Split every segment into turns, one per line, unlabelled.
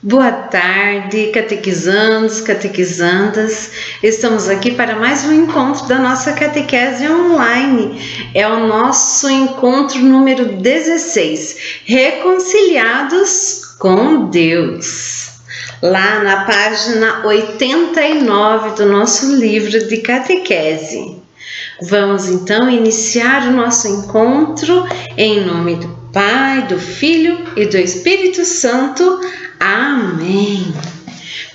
Boa tarde, catequizandos, catequizandas. Estamos aqui para mais um encontro da nossa catequese online. É o nosso encontro número 16, Reconciliados com Deus. Lá na página 89 do nosso livro de catequese. Vamos então iniciar o nosso encontro em nome do Pai, do Filho e do Espírito Santo. Amém.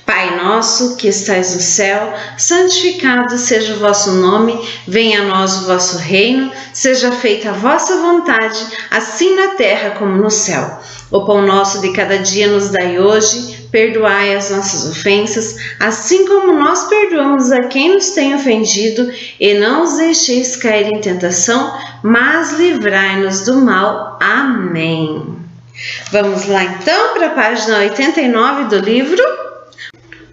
Pai nosso que estais no céu, santificado seja o vosso nome, venha a nós o vosso reino, seja feita a vossa vontade, assim na terra como no céu. O pão nosso de cada dia nos dai hoje, perdoai as nossas ofensas, assim como nós perdoamos a quem nos tem ofendido, e não os deixeis cair em tentação, mas livrai-nos do mal. Amém. Vamos lá então para a página 89 do livro.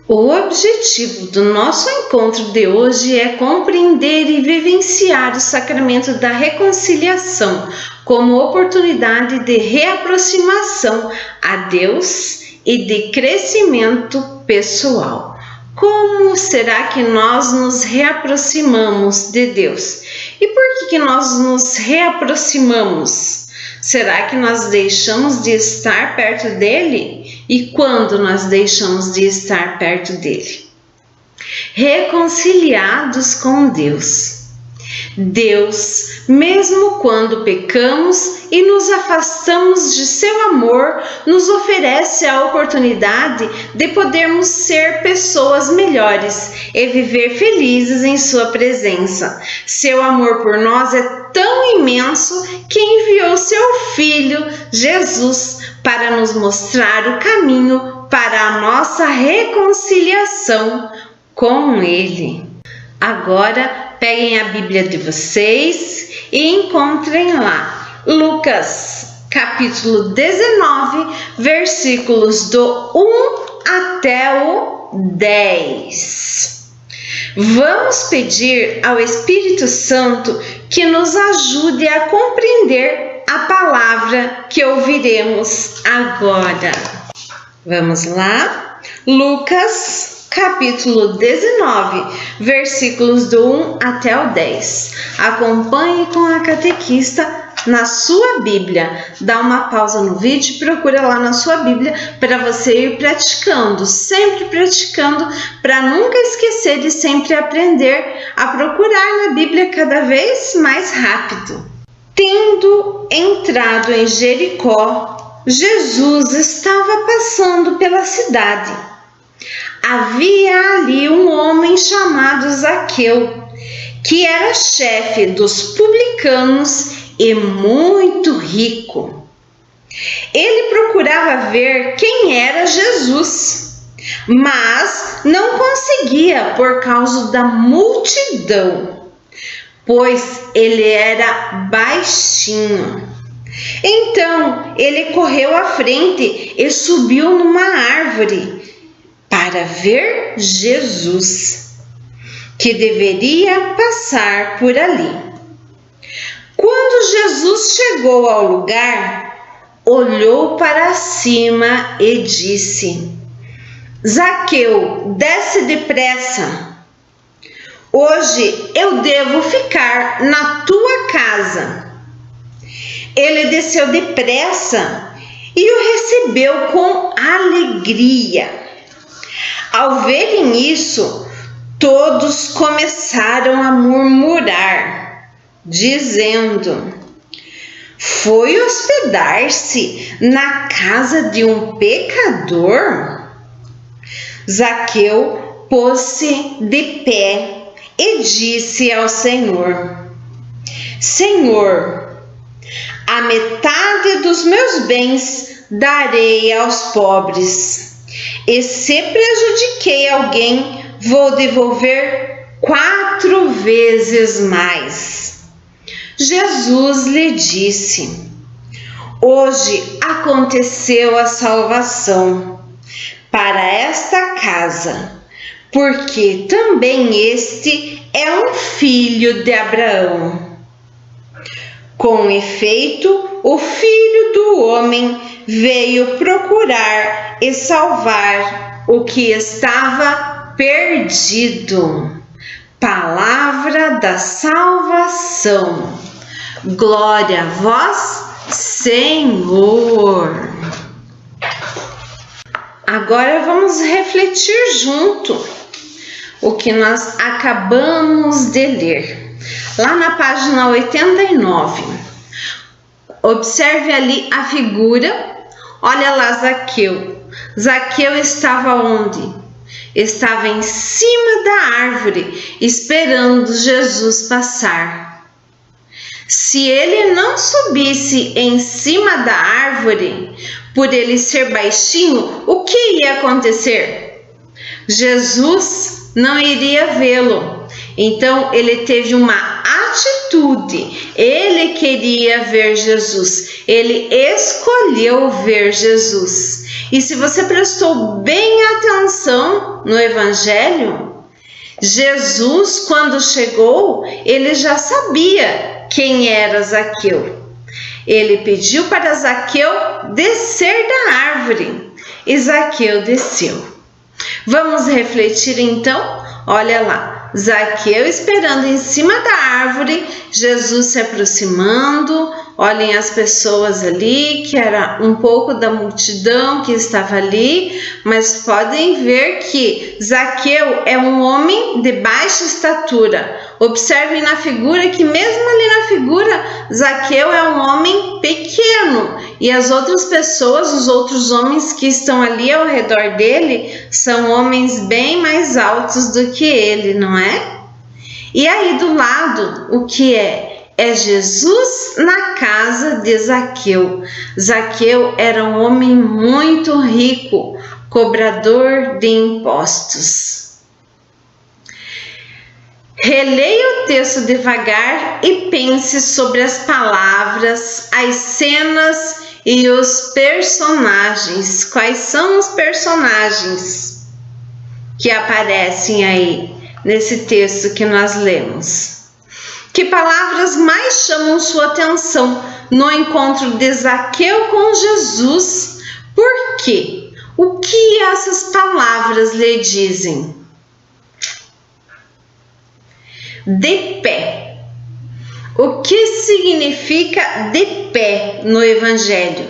O objetivo do nosso encontro de hoje é compreender e vivenciar o sacramento da reconciliação como oportunidade de reaproximação a Deus e de crescimento pessoal. Como será que nós nos reaproximamos de Deus? E por que nós nos reaproximamos? Será que nós deixamos de estar perto dele? E quando nós deixamos de estar perto dele? Reconciliados com Deus. Deus, mesmo quando pecamos e nos afastamos de seu amor, nos oferece a oportunidade de podermos ser pessoas melhores e viver felizes em sua presença. Seu amor por nós é tão imenso que enviou seu Filho, Jesus, para nos mostrar o caminho para a nossa reconciliação com Ele. Agora, peguem a Bíblia de vocês e encontrem lá Lucas, capítulo 19, versículos do 1 até o 10. Vamos pedir ao Espírito Santo que nos ajude a compreender a palavra que ouviremos agora. Vamos lá? Lucas, capítulo 19, versículos do 1 até o 10. Acompanhe com a catequista na sua Bíblia. Dá uma pausa no vídeo e procura lá na sua Bíblia para você ir praticando, sempre praticando, para nunca esquecer de sempre aprender a procurar na Bíblia cada vez mais rápido. Tendo entrado em Jericó, Jesus estava passando pela cidade. Havia ali um homem chamado Zaqueu, que era chefe dos publicanos e muito rico. Ele procurava ver quem era Jesus, mas não conseguia por causa da multidão, pois ele era baixinho. Então ele correu à frente e subiu numa árvore para ver Jesus, que deveria passar por ali. Quando Jesus chegou ao lugar, olhou para cima e disse: Zaqueu, desce depressa. Hoje eu devo ficar na tua casa. Ele desceu depressa e o recebeu com alegria. Ao verem isso, todos começaram a murmurar, dizendo: foi hospedar-se na casa de um pecador? Zaqueu pôs-se de pé e disse ao Senhor: Senhor, a metade dos meus bens darei aos pobres. E se prejudiquei alguém, vou devolver 4 vezes mais. Jesus lhe disse: hoje aconteceu a salvação para esta casa, porque também este é um filho de Abraão. Com efeito, o Filho do Homem veio procurar e salvar o que estava perdido. Palavra da salvação. Glória a vós, Senhor. Agora vamos refletir junto o que nós acabamos de ler. Lá na página 89. Observe ali a figura. Olha lá Zaqueu. Zaqueu estava onde? Estava em cima da árvore, esperando Jesus passar. Se ele não subisse em cima da árvore, por ele ser baixinho, o que ia acontecer? Jesus não iria vê-lo. Então ele teve uma atitude. Ele queria ver Jesus. Ele escolheu ver Jesus. E se você prestou bem atenção no Evangelho, Jesus, quando chegou, ele já sabia quem era Zaqueu. Ele pediu para Zaqueu descer da árvore e Zaqueu desceu. Vamos refletir então? Olha lá, Zaqueu esperando em cima da árvore, Jesus se aproximando. Olhem as pessoas ali, que era um pouco da multidão que estava ali, mas podem ver que Zaqueu é um homem de baixa estatura. Observem na figura que mesmo ali na figura, Zaqueu é um homem pequeno e as outras pessoas, os outros homens que estão ali ao redor dele, são homens bem mais altos do que ele, não é? E aí do lado, o que é? É Jesus na casa de Zaqueu. Zaqueu era um homem muito rico, cobrador de impostos. Releia o texto devagar e pense sobre as palavras, as cenas e os personagens. Quais são os personagens que aparecem aí nesse texto que nós lemos? Que palavras mais chamam sua atenção no encontro de Zaqueu com Jesus? Por quê? O que essas palavras lhe dizem? De pé. O que significa de pé no Evangelho?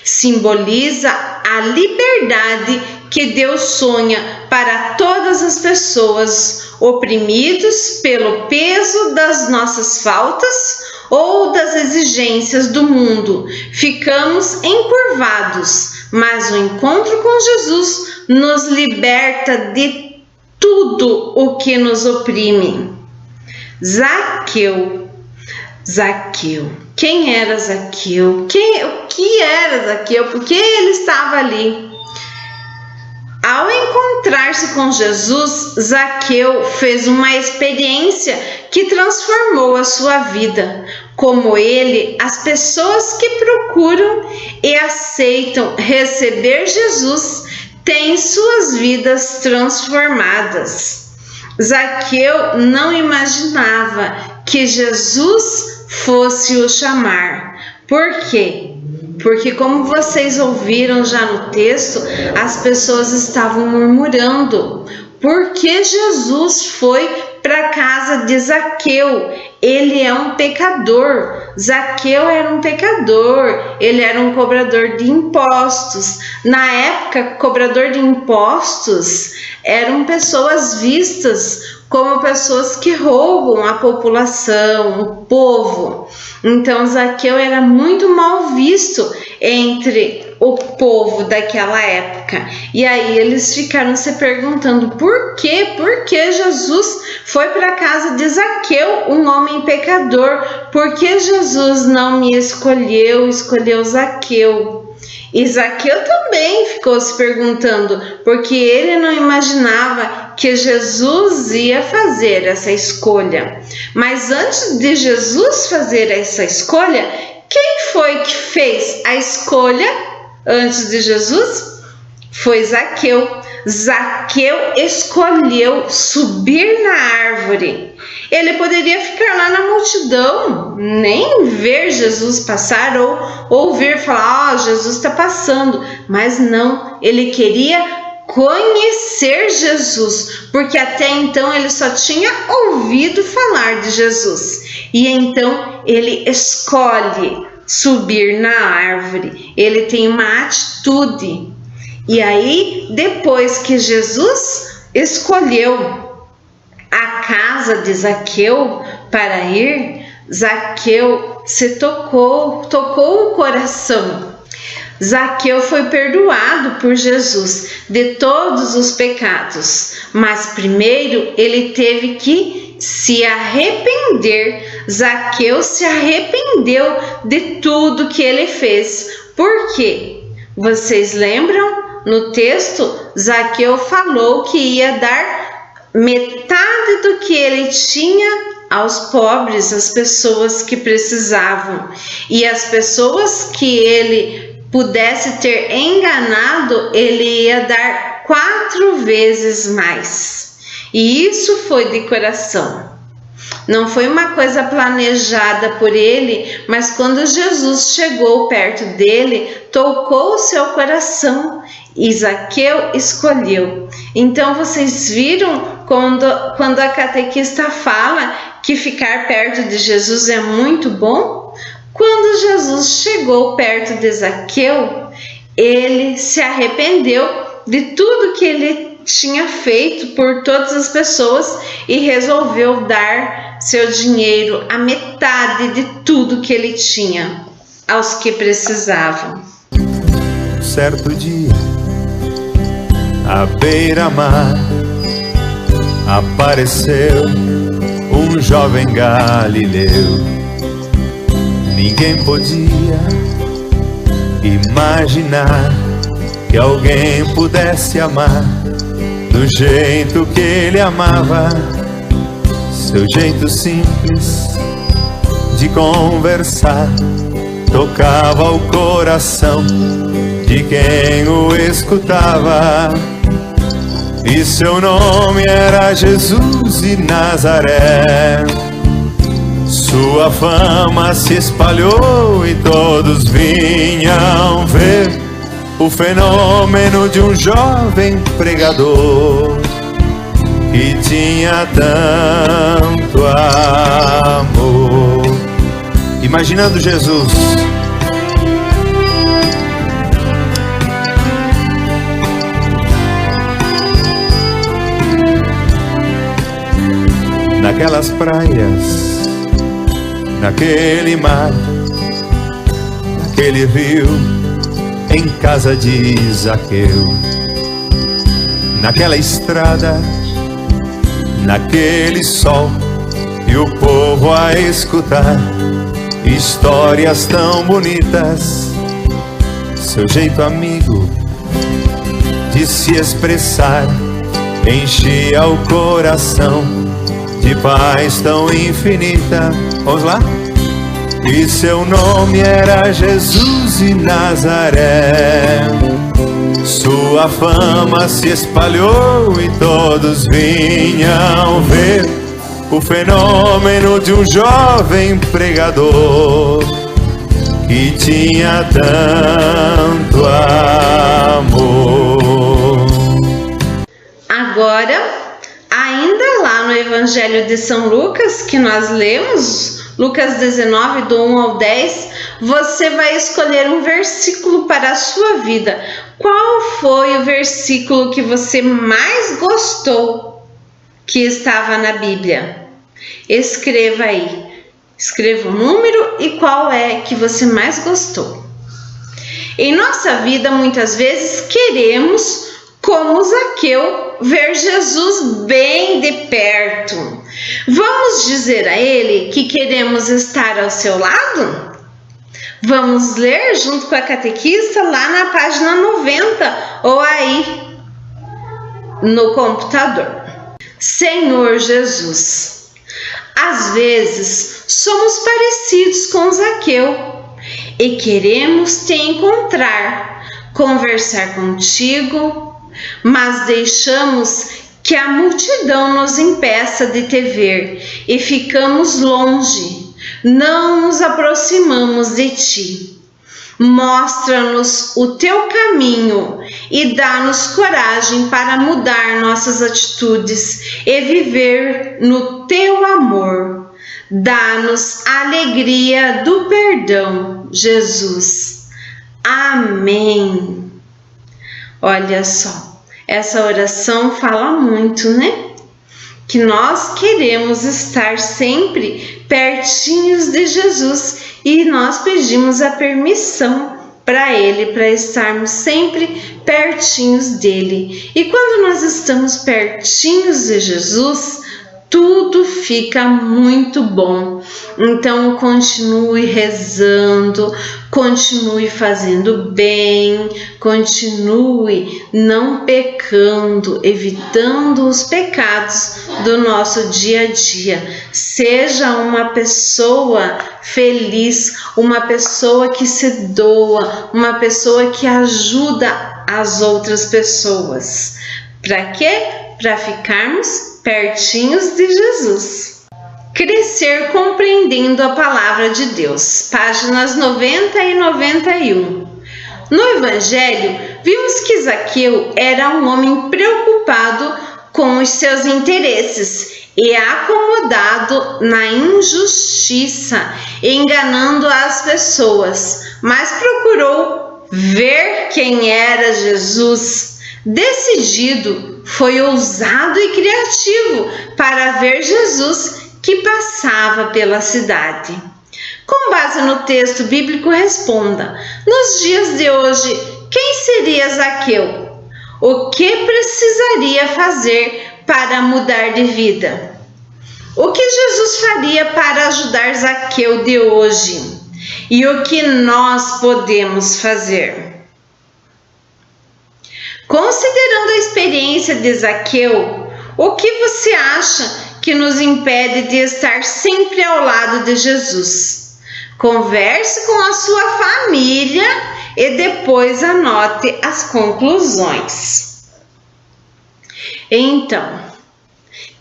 Simboliza a liberdade que Deus sonha para todas as pessoas oprimidos pelo peso das nossas faltas ou das exigências do mundo. Ficamos encurvados, mas o encontro com Jesus nos liberta de tudo o que nos oprime. Zaqueu. Quem era Zaqueu? O que era Zaqueu? Por que ele estava ali? Ao encontrar-se com Jesus, Zaqueu fez uma experiência que transformou a sua vida. Como ele, as pessoas que procuram e aceitam receber Jesus têm suas vidas transformadas. Zaqueu não imaginava que Jesus fosse o chamar. Por quê? Porque, como vocês ouviram já no texto, as pessoas estavam murmurando. Porque Jesus foi para a casa de Zaqueu? Ele é um pecador. Zaqueu era um pecador. Ele era um cobrador de impostos. Na época, cobrador de impostos eram pessoas vistas como pessoas que roubam a população, o povo. Então Zaqueu era muito mal visto entre o povo daquela época. E aí eles ficaram se perguntando por quê? Por que Jesus foi para a casa de Zaqueu, um homem pecador? Por que Jesus não me escolheu Zaqueu? E Zaqueu também ficou se perguntando, porque ele não imaginava que Jesus ia fazer essa escolha. Mas antes de Jesus fazer essa escolha, quem foi que fez a escolha antes de Jesus? Foi Zaqueu. Zaqueu escolheu subir na árvore. ele poderia ficar lá na multidão, nem ver Jesus passar ou ouvir falar, Jesus está passando. Mas não, ele queria conhecer Jesus, porque até então ele só tinha ouvido falar de Jesus. E então ele escolhe subir na árvore, ele tem uma atitude. E aí, depois que Jesus escolheu a casa de Zaqueu para ir, Zaqueu se tocou o coração. Zaqueu foi perdoado por Jesus de todos os pecados, mas primeiro ele teve que se arrepender. Zaqueu se arrependeu de tudo que ele fez. Por quê? Vocês lembram? No texto, Zaqueu falou que ia dar metade do que ele tinha aos pobres, às pessoas que precisavam. E as pessoas que ele pudesse ter enganado, ele ia dar 4 vezes mais. E isso foi de coração. Não foi uma coisa planejada por ele, mas quando Jesus chegou perto dele, tocou o seu coração e Zaqueu escolheu. Então vocês viram quando a catequista fala que ficar perto de Jesus é muito bom? Quando Jesus chegou perto de Zaqueu, ele se arrependeu de tudo que ele tinha feito por todas as pessoas e resolveu dar seu dinheiro, a metade de tudo que ele tinha, aos que precisavam.
Certo dia, à beira-mar, apareceu um jovem galileu. Ninguém podia imaginar que alguém pudesse amar do jeito que ele amava. Seu jeito simples de conversar tocava o coração de quem o escutava. E seu nome era Jesus de Nazaré. Sua fama se espalhou e todos vinham ver o fenômeno de um jovem pregador que tinha tanto amor. Imaginando Jesus naquelas praias, naquele mar, naquele rio, em casa de Zaqueu, naquela estrada, naquele sol, e o povo a escutar histórias tão bonitas. Seu jeito amigo de se expressar enchia o coração de paz tão infinita. Vamos lá? E seu nome era Jesus de Nazaré. Sua fama se espalhou e todos vinham ver o fenômeno de um jovem pregador que tinha tanto amor.
Agora, ainda lá no Evangelho de São Lucas, que nós lemos, Lucas 19, do 1 ao 10, você vai escolher um versículo para a sua vida. Qual foi o versículo que você mais gostou que estava na Bíblia? Escreva aí. Escreva o número e qual é que você mais gostou. Em nossa vida, muitas vezes, queremos, como Zaqueu, ver Jesus bem de perto. Vamos dizer a ele que queremos estar ao seu lado? Vamos ler junto com a catequista lá na página 90 ou aí no computador. Senhor Jesus, às vezes somos parecidos com Zaqueu e queremos te encontrar, conversar contigo, mas deixamos que a multidão nos impeça de te ver e ficamos longe, não nos aproximamos de ti. Mostra-nos o teu caminho e dá-nos coragem para mudar nossas atitudes e viver no teu amor. Dá-nos a alegria do perdão, Jesus. Amém. Olha só, essa oração fala muito, né? Que nós queremos estar sempre pertinhos de Jesus e nós pedimos a permissão para Ele, para estarmos sempre pertinhos dele. E quando nós estamos pertinhos de Jesus, tudo fica muito bom. Então continue rezando, continue fazendo bem, continue não pecando, evitando os pecados do nosso dia a dia. Seja uma pessoa feliz, uma pessoa que se doa, uma pessoa que ajuda as outras pessoas. Para quê? Para ficarmos pertinhos de Jesus. Crescer compreendendo a palavra de Deus. Páginas 90 e 91. No Evangelho, vimos que Zaqueu era um homem preocupado com os seus interesses e acomodado na injustiça, enganando as pessoas, mas procurou ver quem era Jesus. Decidido, foi ousado e criativo para ver Jesus que passava pela cidade. Com base no texto bíblico, responda: nos dias de hoje, quem seria Zaqueu? O que precisaria fazer para mudar de vida? O que Jesus faria para ajudar Zaqueu de hoje? E o que nós podemos fazer? Considerando a experiência de Zaqueu, o que você acha que nos impede de estar sempre ao lado de Jesus? Converse com a sua família e depois anote as conclusões. Então,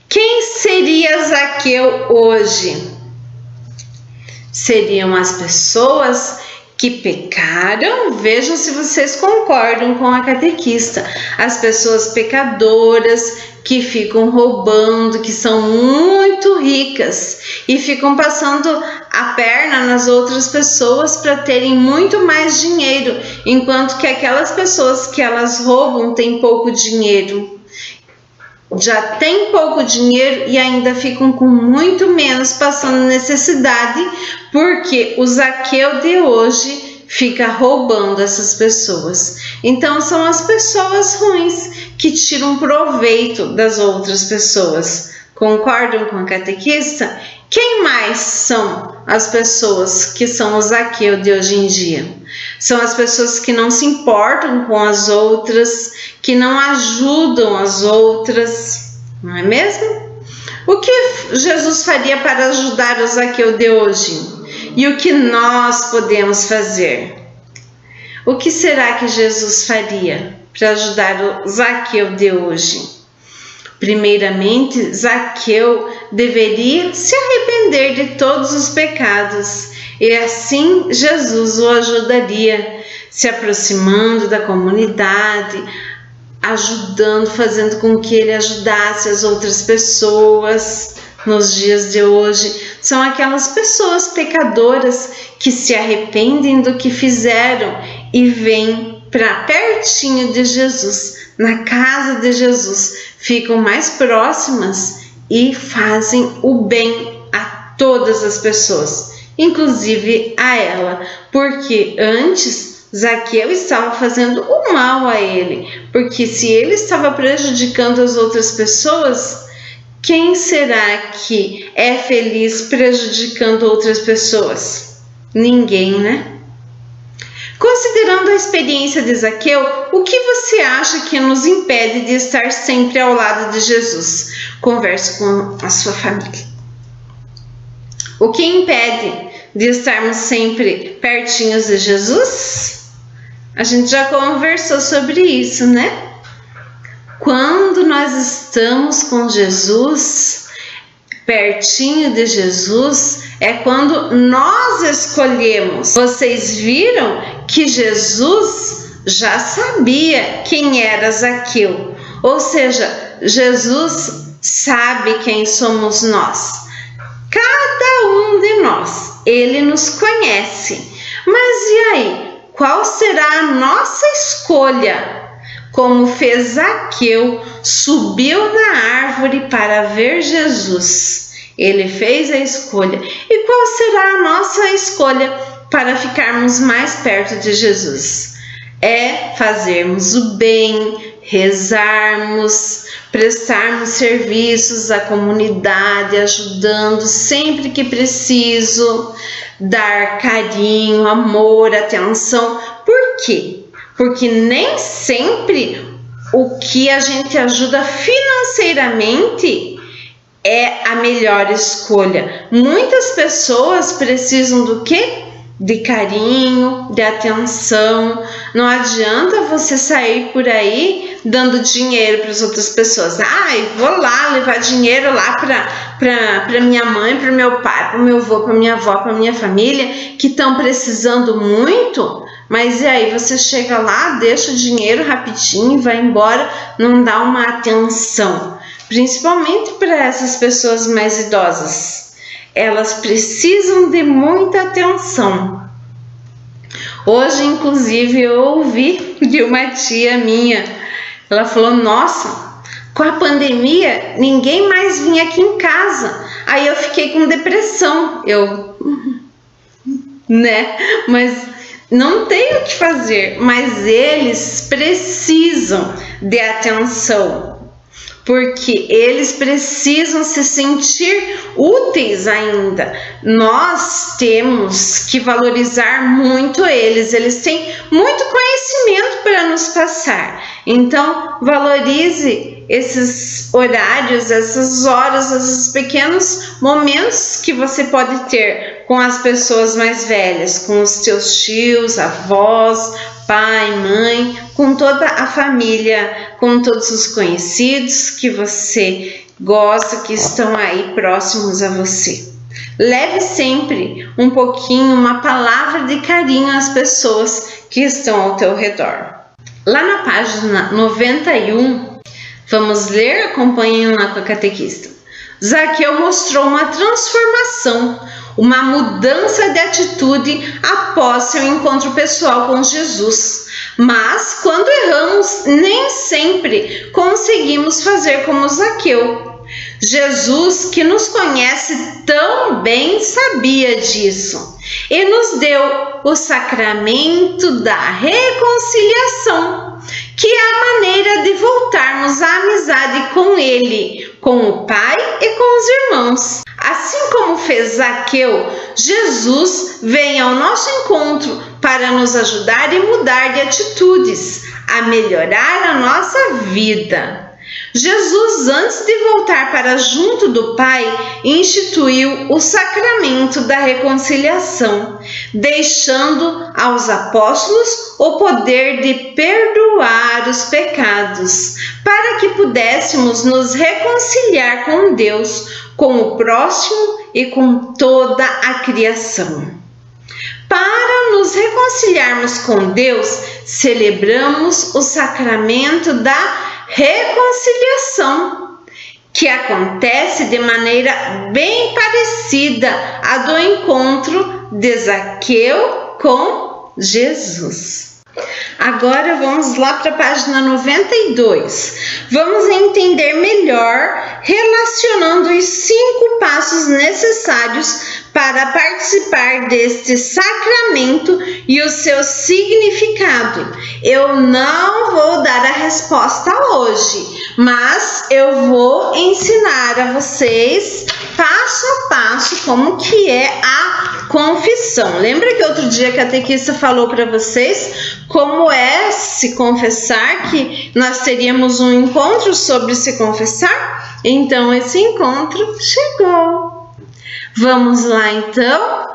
quem seria Zaqueu hoje? Seriam as pessoas que pecaram? Vejam se vocês concordam com a catequista. As pessoas pecadoras que ficam roubando, que são muito ricas e ficam passando a perna nas outras pessoas para terem muito mais dinheiro, enquanto que aquelas pessoas que elas roubam têm pouco dinheiro. Já tem pouco dinheiro e ainda ficam com muito menos, passando necessidade, porque o Zaqueu de hoje fica roubando essas pessoas. Então são as pessoas ruins que tiram proveito das outras pessoas. Concordam com a catequista? Quem mais são as pessoas que são o Zaqueu de hoje em dia? São as pessoas que não se importam com as outras, que não ajudam as outras, não é mesmo? O que Jesus faria para ajudar o Zaqueu de hoje? E o que nós podemos fazer? O que será que Jesus faria para ajudar o Zaqueu de hoje? Primeiramente, Zaqueu deveria se arrepender de todos os pecados e assim Jesus o ajudaria, se aproximando da comunidade, ajudando, fazendo com que ele ajudasse as outras pessoas. Nos dias de hoje, são aquelas pessoas pecadoras que se arrependem do que fizeram e vêm para pertinho de Jesus, na casa de Jesus, ficam mais próximas e fazem o bem a todas as pessoas, inclusive a ela, porque antes Zaqueu estava fazendo o mal a ele, porque se ele estava prejudicando as outras pessoas, quem será que é feliz prejudicando outras pessoas? Ninguém, né? Considerando a experiência de Zaqueu, o que você acha que nos impede de estar sempre ao lado de Jesus? Converse com a sua família. O que impede de estarmos sempre pertinhos de Jesus? A gente já conversou sobre isso, né? Quando nós estamos com Jesus, pertinho de Jesus, é quando nós escolhemos. Vocês viram que Jesus já sabia quem era Zaqueu, ou seja, Jesus sabe quem somos nós. Cada um de nós, ele nos conhece. Mas e aí? Qual será a nossa escolha? Como fez Zaqueu, subiu na árvore para ver Jesus. Ele fez a escolha. E qual será a nossa escolha para ficarmos mais perto de Jesus? É fazermos o bem, rezarmos, prestarmos serviços à comunidade, ajudando sempre que preciso, dar carinho, amor, atenção. Por quê? Porque nem sempre o que a gente ajuda financeiramente é a melhor escolha. Muitas pessoas precisam do quê? De carinho, de atenção. Não adianta você sair por aí dando dinheiro para as outras pessoas. Vou lá levar dinheiro lá para minha mãe, para meu pai, para meu avô, para minha avó, para minha família, que estão precisando muito. Mas e aí, você chega lá, deixa o dinheiro rapidinho, vai embora, não dá uma atenção. Principalmente para essas pessoas mais idosas. Elas precisam de muita atenção. Hoje, inclusive, eu ouvi de uma tia minha. Ela falou, nossa, com a pandemia, ninguém mais vinha aqui em casa. Aí eu fiquei com depressão. Mas não tem o que fazer, mas eles precisam de atenção, porque eles precisam se sentir úteis ainda. Nós temos que valorizar muito eles, eles têm muito conhecimento para nos passar. Então, valorize esses horários, essas horas, esses pequenos momentos que você pode ter com as pessoas mais velhas, com os teus tios, avós, pai, mãe, com toda a família, com todos os conhecidos que você gosta, que estão aí próximos a você. Leve sempre um pouquinho, uma palavra de carinho às pessoas que estão ao teu redor. Lá na página 91, vamos ler? Acompanhem lá com a catequista. Zaqueu mostrou uma transformação, uma mudança de atitude após seu encontro pessoal com Jesus. Mas, quando erramos, nem sempre conseguimos fazer como Zaqueu. Jesus, que nos conhece tão bem, sabia disso e nos deu o sacramento da reconciliação, que é a maneira de voltarmos à amizade com Ele, com o Pai e com os irmãos. Assim como fez Zaqueu, Jesus vem ao nosso encontro para nos ajudar e mudar de atitudes, a melhorar a nossa vida. Jesus, antes de voltar para junto do Pai, instituiu o sacramento da reconciliação, deixando aos apóstolos o poder de perdoar os pecados, para que pudéssemos nos reconciliar com Deus, com o próximo e com toda a criação. Para nos reconciliarmos com Deus, celebramos o sacramento da reconciliação, que acontece de maneira bem parecida à do encontro de Zaqueu com Jesus. Agora vamos lá para a página 92. Vamos entender melhor relacionando os 5 passos necessários para participar deste sacramento e o seu significado. Eu não vou dar a resposta hoje, mas eu vou ensinar a vocês passo a passo como que é a confissão. Lembra que outro dia a catequista falou para vocês como é se confessar, que nós teríamos um encontro sobre se confessar? Então esse encontro chegou. Vamos lá então?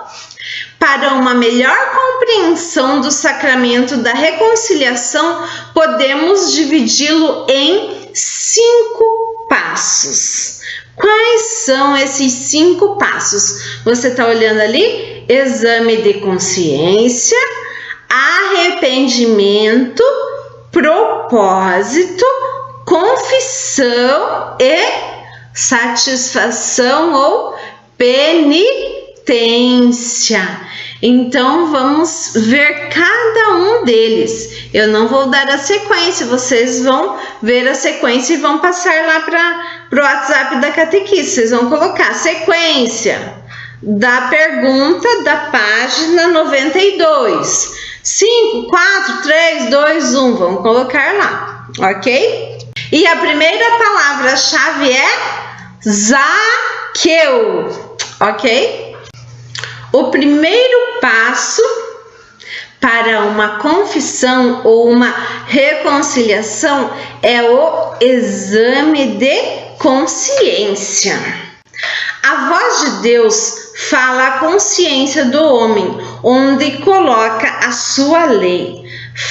Para uma melhor compreensão do sacramento da reconciliação, podemos dividi-lo em 5 passos. Quais são esses 5 passos? Você está olhando ali? Exame de consciência, arrependimento, propósito, confissão e satisfação ou penitência. Então vamos ver cada um deles. Eu não vou dar a sequência, vocês vão ver a sequência e vão passar lá para o WhatsApp da catequista. Vocês vão colocar sequência da pergunta da página 92. 5, 4, 3, 2, 1. Vamos colocar lá, ok? E a primeira palavra-chave é Zaqueu, ok? O primeiro passo para uma confissão ou uma reconciliação é o exame de consciência. A voz de Deus fala a consciência do homem, onde coloca a sua lei.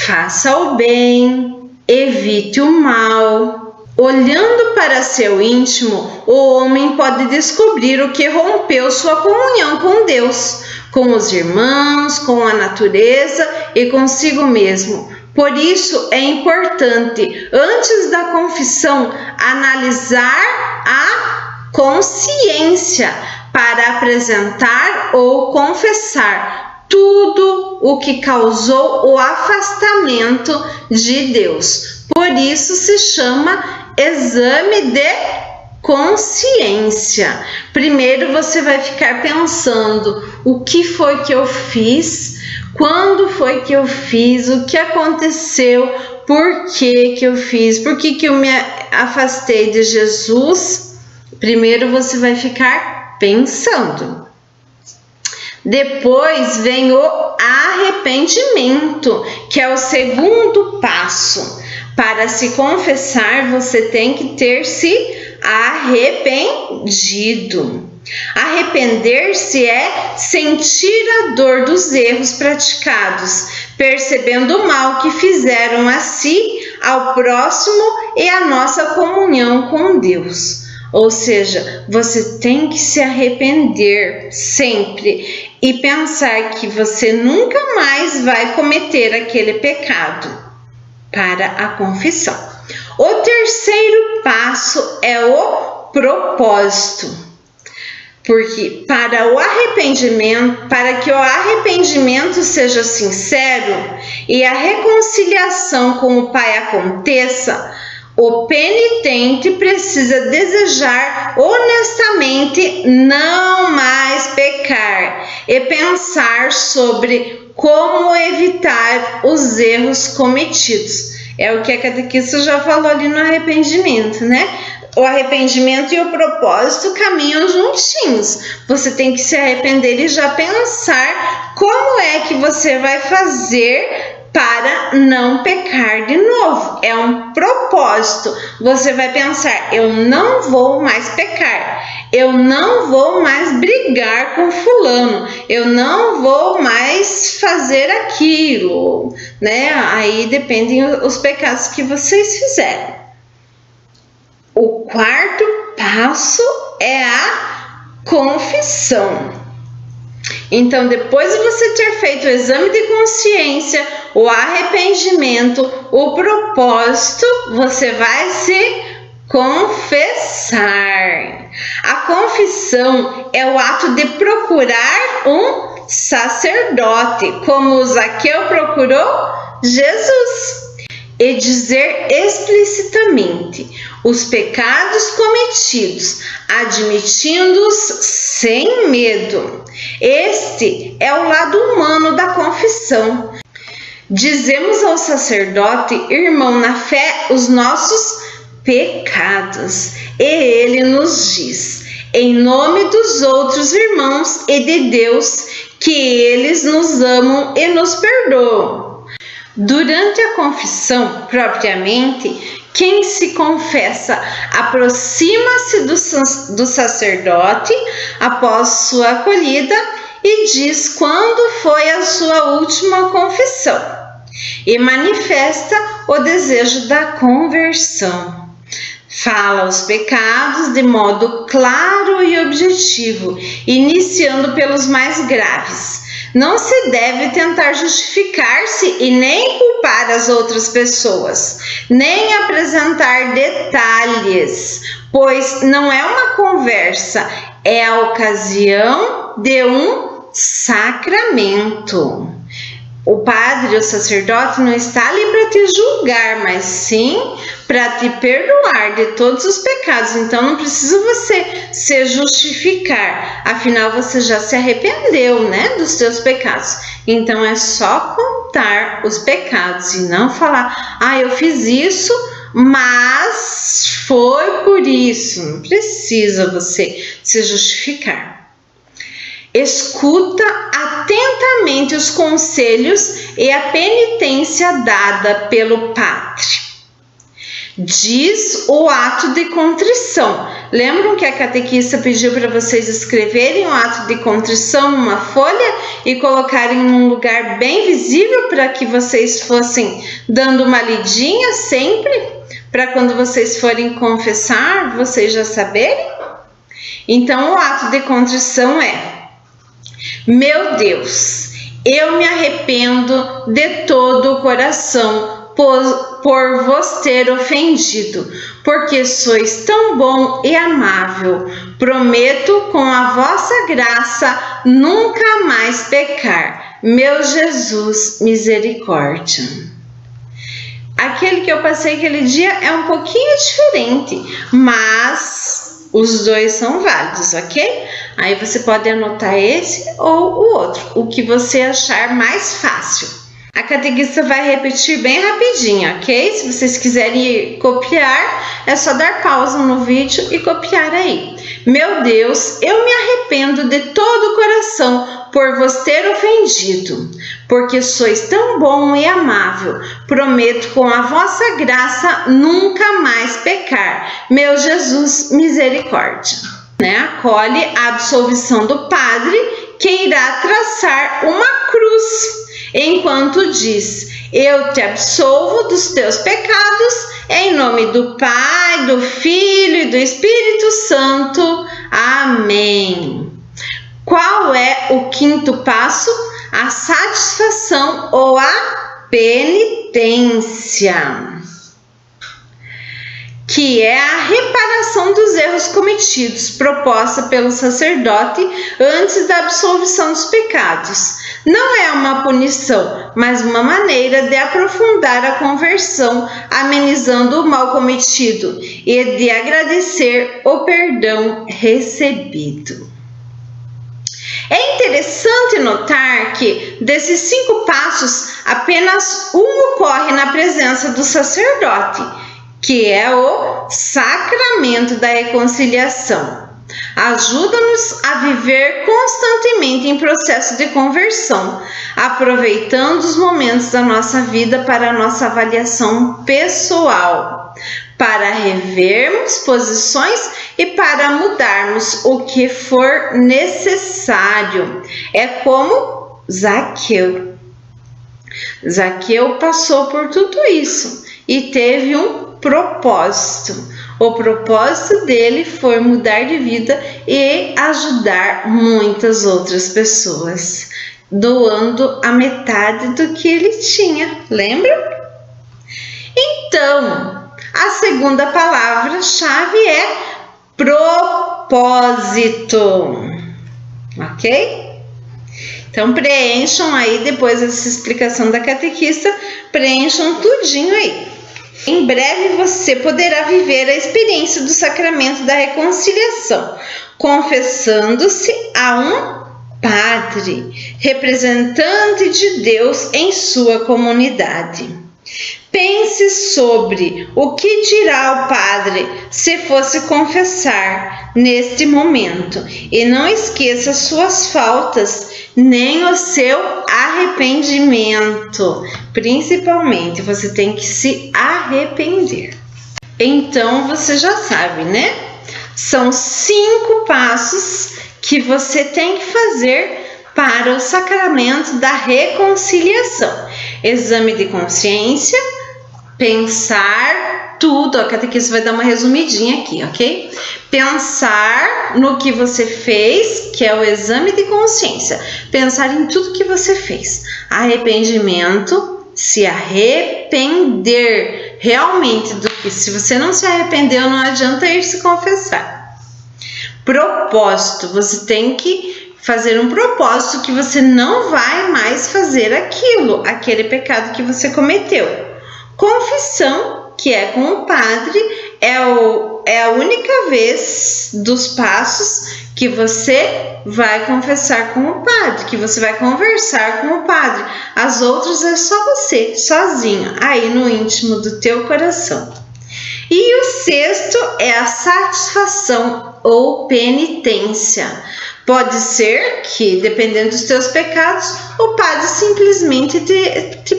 Faça o bem, evite o mal. Olhando para seu íntimo, o homem pode descobrir o que rompeu sua comunhão com Deus, com os irmãos, com a natureza e consigo mesmo. Por isso é importante, antes da confissão, analisar a consciência para apresentar ou confessar tudo o que causou o afastamento de Deus. Por isso se chama exame de consciência. Primeiro você vai ficar pensando: o que foi que eu fiz? Quando foi que eu fiz? O que aconteceu? Por que que eu fiz? Por que que eu me afastei de Jesus? Primeiro você vai ficar pensando. Depois vem o arrependimento, que é o segundo passo. Para se confessar, você tem que ter se arrependido. Arrepender-se é sentir a dor dos erros praticados, percebendo o mal que fizeram a si, ao próximo e a nossa comunhão com Deus. Ou seja, você tem que se arrepender sempre e pensar que você nunca mais vai cometer aquele pecado para a confissão. O terceiro passo é o propósito. Porque para que o arrependimento seja sincero e a reconciliação com o Pai aconteça, o penitente precisa desejar honestamente não mais pecar e pensar sobre como evitar os erros cometidos. É o que a catequista já falou ali no arrependimento, né? O arrependimento e o propósito caminham juntinhos. Você tem que se arrepender e já pensar como é que você vai fazer para não pecar de novo. É um propósito. Você vai pensar: eu não vou mais pecar, eu não vou mais brigar com fulano, eu não vou mais fazer aquilo, né? Aí dependem os pecados que vocês fizeram. O quarto passo é a confissão. Então, depois de você ter feito o exame de consciência, o arrependimento, o propósito, você vai se confessar. A confissão é o ato de procurar um sacerdote, como Zaqueu procurou Jesus, e dizer explicitamente os pecados cometidos, admitindo-os sem medo. Este é o lado humano da confissão. Dizemos ao sacerdote: irmão na fé, os nossos pecados. E ele nos diz, em nome dos outros irmãos e de Deus, que eles nos amam e nos perdoam. Durante a confissão, propriamente, quem se confessa aproxima-se do sacerdote após sua acolhida e diz quando foi a sua última confissão e manifesta o desejo da conversão. Fala os pecados de modo claro e objetivo, iniciando pelos mais graves. Não se deve tentar justificar-se e nem culpar as outras pessoas, nem apresentar detalhes, pois não é uma conversa, é a ocasião de um sacramento. O padre, o sacerdote, não está ali para te julgar, mas sim para te perdoar de todos os pecados. Então não precisa você se justificar, afinal você já se arrependeu, né, dos seus pecados. Então é só contar os pecados e não falar: eu fiz isso, mas foi por isso. Não precisa você se justificar. Escuta atentamente os conselhos e a penitência dada pelo padre. Diz o ato de contrição. Lembram que a catequista pediu para vocês escreverem o ato de contrição numa folha e colocarem num lugar bem visível para que vocês fossem dando uma lidinha sempre, para quando vocês forem confessar, vocês já saberem? Então, o ato de contrição é: meu Deus, eu me arrependo de todo o coração por vos ter ofendido, porque sois tão bom e amável. Prometo com a vossa graça nunca mais pecar. Meu Jesus, misericórdia. Aquele que eu passei aquele dia é um pouquinho diferente, mas os dois são válidos, ok? Aí você pode anotar esse ou o outro, o que você achar mais fácil. A catequista vai repetir bem rapidinho, ok? Se vocês quiserem copiar, é só dar pausa no vídeo e copiar aí. Meu Deus, eu me arrependo de todo o coração por vos ter ofendido, porque sois tão bom e amável. Prometo com a vossa graça nunca mais pecar. Meu Jesus, misericórdia. Acolhe a absolvição do padre, que irá traçar uma cruz, enquanto diz: eu te absolvo dos teus pecados, em nome do Pai, do Filho e do Espírito Santo. Amém. Qual é o quinto passo? A satisfação ou a penitência, que é a reparação dos erros cometidos, proposta pelo sacerdote antes da absolvição dos pecados. Não é uma punição, mas uma maneira de aprofundar a conversão, amenizando o mal cometido e de agradecer o perdão recebido. É interessante notar que, desses 5 passos, apenas um ocorre na presença do sacerdote, que é o sacramento da reconciliação. Ajuda-nos a viver constantemente em processo de conversão, aproveitando os momentos da nossa vida para a nossa avaliação pessoal, para revermos posições e para mudarmos o que for necessário. É como Zaqueu. Zaqueu passou por tudo isso e teve um propósito. O propósito dele foi mudar de vida e ajudar muitas outras pessoas, doando a metade do que ele tinha, lembra? Então, a segunda palavra-chave é propósito, ok? Então, preencham aí, depois dessa explicação da catequista, preencham tudinho aí. Em breve você poderá viver a experiência do sacramento da reconciliação, confessando-se a um padre, representante de Deus em sua comunidade. Pense sobre o que dirá o padre se fosse confessar neste momento e não esqueça suas faltas nem o seu arrependimento. Principalmente, você tem que se arrepender. Então, você já sabe, né? São 5 passos que você tem que fazer para o sacramento da reconciliação: exame de consciência, pensar, tudo, a catequista vai dar uma resumidinha aqui, ok? Pensar no que você fez, que é o exame de consciência. Pensar em tudo que você fez. Arrependimento, se arrepender realmente do que, se você não se arrependeu, não adianta ir se confessar. Propósito, você tem que fazer um propósito que você não vai mais fazer aquele pecado que você cometeu. Confissão, que é com o padre, é a única vez dos passos que você vai confessar com o padre, que você vai conversar com o padre. As outras é só você, sozinho, aí no íntimo do teu coração. E o sexto é a satisfação ou penitência. Pode ser que, dependendo dos teus pecados, o padre simplesmente te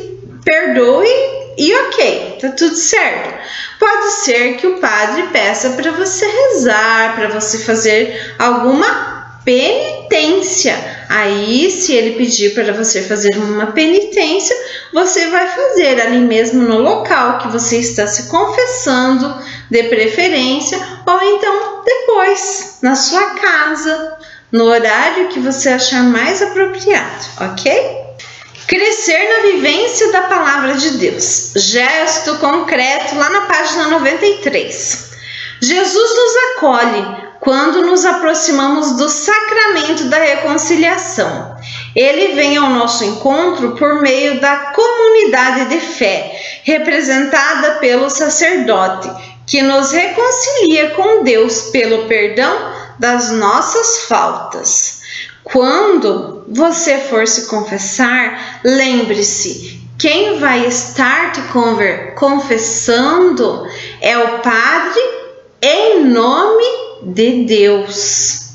perdoe e ok, tá tudo certo. Pode ser que o padre peça para você rezar, para você fazer alguma penitência. Aí, se ele pedir para você fazer uma penitência, você vai fazer ali mesmo no local que você está se confessando, de preferência, ou então depois, na sua casa, no horário que você achar mais apropriado, ok? Crescer na vivência da palavra de Deus. Gesto concreto lá na página 93. Jesus nos acolhe quando nos aproximamos do sacramento da reconciliação. Ele vem ao nosso encontro por meio da comunidade de fé, representada pelo sacerdote, que nos reconcilia com Deus pelo perdão das nossas faltas. Quando você for se confessar, lembre-se, quem vai estar te confessando é o Padre em nome de Deus.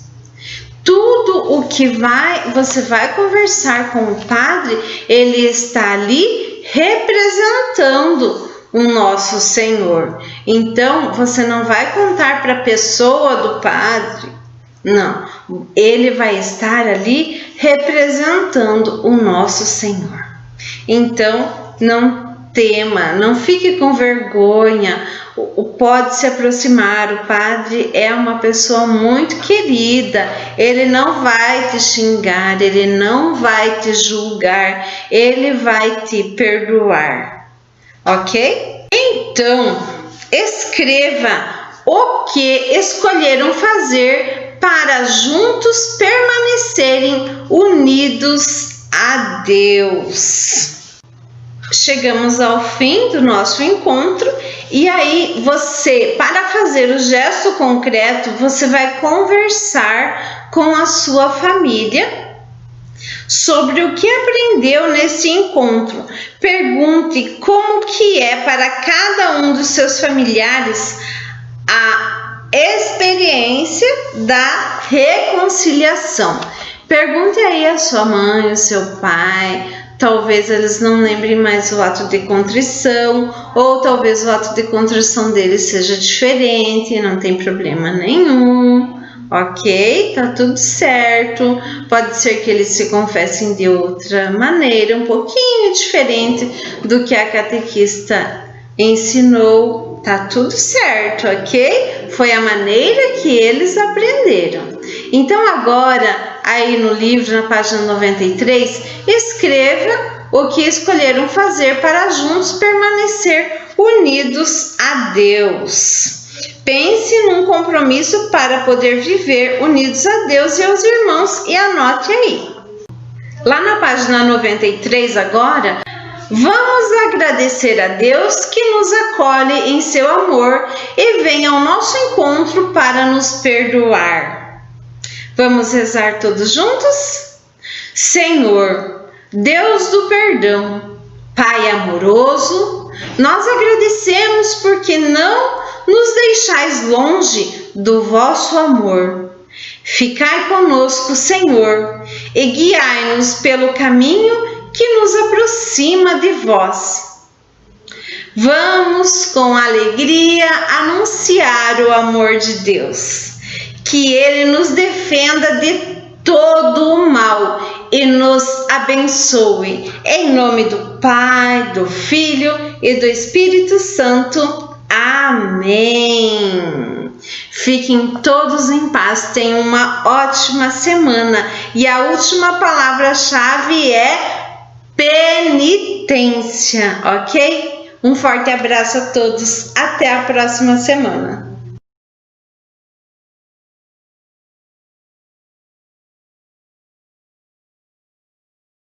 Tudo o que você vai conversar com o Padre, ele está ali representando o nosso Senhor. Então, você não vai contar para a pessoa do Padre, não. Ele vai estar ali representando o nosso Senhor. Então, não tema, não fique com vergonha. Pode se aproximar, o padre é uma pessoa muito querida, ele não vai te xingar, ele não vai te julgar, ele vai te perdoar, ok? Então, escreva o que escolheram fazer para juntos permanecerem unidos a Deus. Chegamos ao fim do nosso encontro e aí você, para fazer o gesto concreto, você vai conversar com a sua família sobre o que aprendeu nesse encontro. Pergunte como que é para cada um dos seus familiares a experiência da reconciliação. Pergunte aí a sua mãe, o seu pai. Talvez eles não lembrem mais o ato de contrição, ou talvez o ato de contrição deles seja diferente, não tem problema nenhum, ok? Tá tudo certo. Pode ser que eles se confessem de outra maneira, um pouquinho diferente do que a catequista ensinou, tá tudo certo, ok? Foi a maneira que eles aprenderam. Então agora, aí no livro, na página 93, escreva o que escolheram fazer para juntos permanecer unidos a Deus. Pense num compromisso para poder viver unidos a Deus e aos irmãos e anote aí. Lá na página 93 agora, vamos agradecer a Deus que nos acolhe em seu amor e vem ao nosso encontro para nos perdoar. Vamos rezar todos juntos? Senhor, Deus do perdão, Pai amoroso, nós agradecemos porque não nos deixais longe do vosso amor. Ficai conosco, Senhor, e guiai-nos pelo caminho que nos aproxima de vós. Vamos com alegria anunciar o amor de Deus, que Ele nos defenda de todo o mal e nos abençoe. Em nome do Pai, do Filho e do Espírito Santo. Amém! Fiquem todos em paz, tenham uma ótima semana. E a última palavra-chave é penitência, ok? Um forte abraço a todos, até a próxima semana.